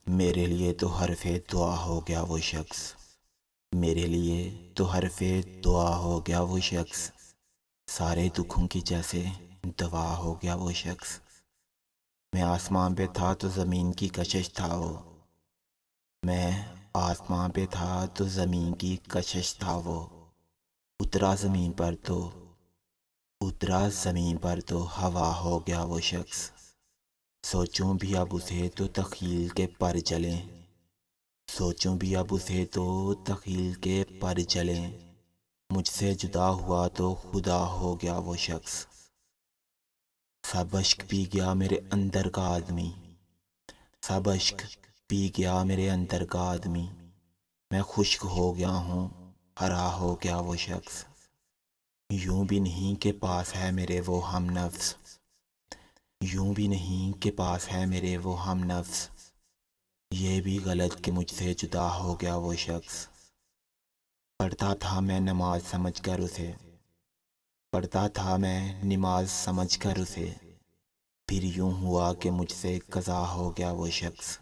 میرے لیے تو حرف دعا ہو گیا وہ شخص، میرے لیے تو حرف دعا ہو گیا وہ شخص، سارے دکھوں کی جیسے دوا ہو گیا وہ شخص۔ میں آسمان پہ تھا تو زمین کی کشش تھا وہ، میں آسمان پہ تھا تو زمین کی کشش تھا وہ، اترا زمین پر تو اترا زمین پر تو ہوا ہو گیا وہ شخص۔ سوچوں بھی اب اسے تو تخیل کے پر جلیں، سوچوں بھی اب اسے تو تخیل کے پر جلیں، مجھ سے جدا ہوا تو خدا ہو گیا وہ شخص۔ سب اشک پی گیا میرے اندر کا آدمی، سب اشک پی گیا میرے اندر کا آدمی، میں خشک ہو گیا ہوں، ہرا ہو گیا وہ شخص۔ یوں بھی نہیں کہ پاس ہے میرے وہ ہم نفس، یوں بھی نہیں کہ پاس ہے میرے وہ ہم نفس، یہ بھی غلط کہ مجھ سے جدا ہو گیا وہ شخص۔ پڑھتا تھا میں نماز سمجھ کر اسے، پڑھتا تھا میں نماز سمجھ کر اسے، پھر یوں ہوا کہ مجھ سے قضا ہو گیا وہ شخص۔